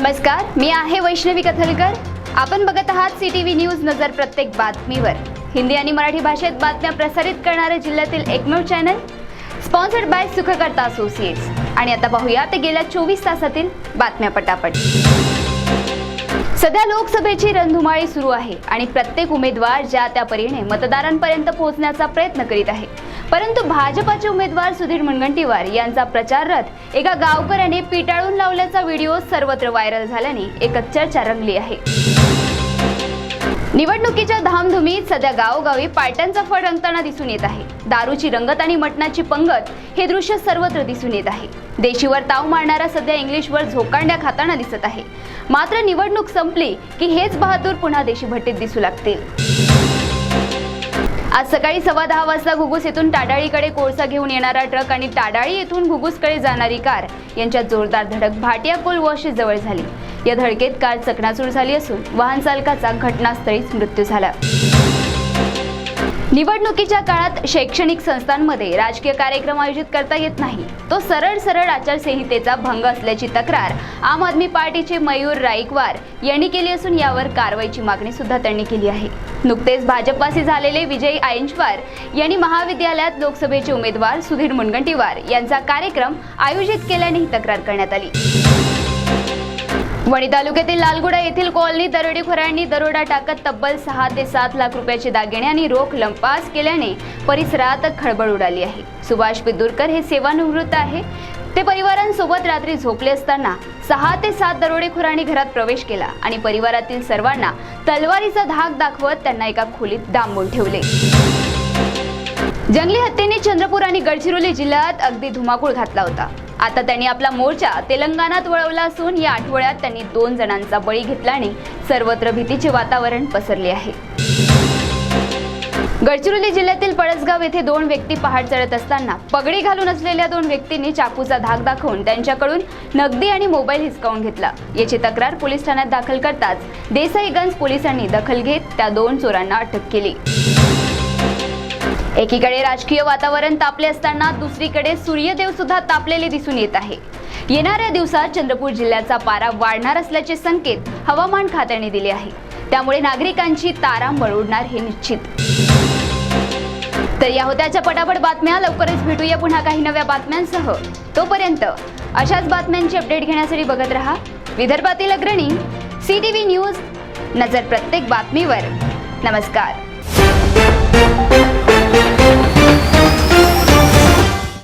नमस्कार, मी आहे वैष्णवी कथलकर। आपण बघत आहात CTV न्यूज नजर प्रत्येक बातमीवर। हिंदी आणि मराठी भाषेत बातम्या प्रसारित करणारे जिल्ह्यातील एकमेव channel, sponsored by Sukhkarta associates. आणि आता पाहूया ते गेल्या 24 तासातील बातम्या पटापट। सध्या लोकसभेची रणधुमाळी सुरू आहे आणि प्रत्येक उमेदवार ज्या त्या परीने मतदारांपर्यंत पोहोचण्याचा प्रयत्न करीत आहे। परंतु भाजपाचे उमेदवार सुधीर मुनगंटीवार यांचा प्रचार रथ एका गावकऱ्याने पिटाळून लावल्याचा व्हिडिओ सर्वत्र व्हायरल झाल्याने एकच चर्चा रंगली आहे। निवडणुकीच्या धामधुमीत सध्या गावोगावी पार्ट्यांचा फड रंगताना दिसून येत आहे। दारूची रंगत आणि मटणाची पंगत हे दृश्य सर्वत्र दिसून येत आहे। देशीवर ताव मारणारा सध्या इंग्लिशवर झोकांड्या खाताना दिसत आहे। मात्र निवडणूक संपली की हेच बहादूर पुन्हा देशी भट्टीत दिसू लागतील। आज सकाळी 10:15 वाजता घुगुस येथून टाडाळीकडे कोळसा घेऊन येणारा ट्रक आणि टाडाळी येथून घुगुसकडे जाणारी कार यांच्यात जोरदार धडक भाटिया कोल वॉश जवळ झाली। या धडकेत कार चकनाचूर झाली असून वाहन चालकाचा घटनास्थळीच मृत्यू झाला। निवडणुकीच्या काळात शैक्षणिक संस्थांमध्ये राजकीय कार्यक्रम आयोजित करता येत नाही, तो सरळ आचारसंहितेचा भंग असल्याची तक्रार आम आदमी पार्टीचे मयूर राईकवार यांनी केली असून यावर कारवाईची मागणी सुद्धा त्यांनी केली आहे। नुकतेच भाजपाशी झालेले विजय आयंचवार यांनी महाविद्यालयात लोकसभेचे उमेदवार सुधीर मुनगंटीवार यांचा कार्यक्रम आयोजित केल्याने ही तक्रार करण्यात आली। वणी तालुक्यातील लालगुडा येथील कॉलनी दरोडेखोरांनी दरोडा टाकत तब्बल 6 ते 7 लाख रुपयाचे दागिने आणि रोख लंपास केल्याने परिसरात खळबळ उडाली आहे। सुभाष पिदुरकर हे सेवानिवृत्त आहे। ते परिवारांसोबत रात्री झोपले असताना 6 ते 7 दरोडेखोरांनी घरात प्रवेश केला आणि परिवारातील सर्वांना तलवारीचा धाक दाखवत त्यांना एका खोलीत डांबून ठेवले। जंगली हत्येने चंद्रपूर आणि गडचिरोली जिल्ह्यात अगदी धुमाकूळ घातला होता। आता त्यांनी आपला मोर्चा तेलंगणात वळवला असून या आठवड्यात त्यांनी 2 जणांचा बळी घेतल्याने सर्वत्र भीतीचे वातावरण पसरले आहे। गडचिरोली जिल्ह्यातील पळसगाव येथे 2 व्यक्ती पहाड चढत असताना पगडी घालून असलेल्या 2 व्यक्तींनी चाकूचा धाक दाखवून त्यांच्याकडून नगदी आणि मोबाईल हिसकावून घेतला। याची तक्रार पोलीस ठाण्यात दाखल करताच देसाईगंज पोलिसांनी दखल घेत त्या 2 चोरांना अटक केली। एकीकडे राजकीय वातावरण तापले असताना दुसरीकडे सूर्यदेव सुद्धा तापलेले दिसून येत आहे। येणाऱ्या दिवसात चंद्रपूर जिल्ह्याचा पारा वाढणार असल्याचे संकेत हवामान खात्याने दिले आहे। त्यामुळे नागरिकांची तारांबळ उडणार हे निश्चित। तर या होत्याच्या पटापट बातम्या। लवकरच भेटूया पुन्हा काही नव्या बातम्यांसह। तोपर्यंत अशाच बातम्यांची अपडेट घेण्यासाठी बघत रहा विदर्भातील अग्रणी CTV न्यूज नजर प्रत्येक बातमीवर। नमस्कार।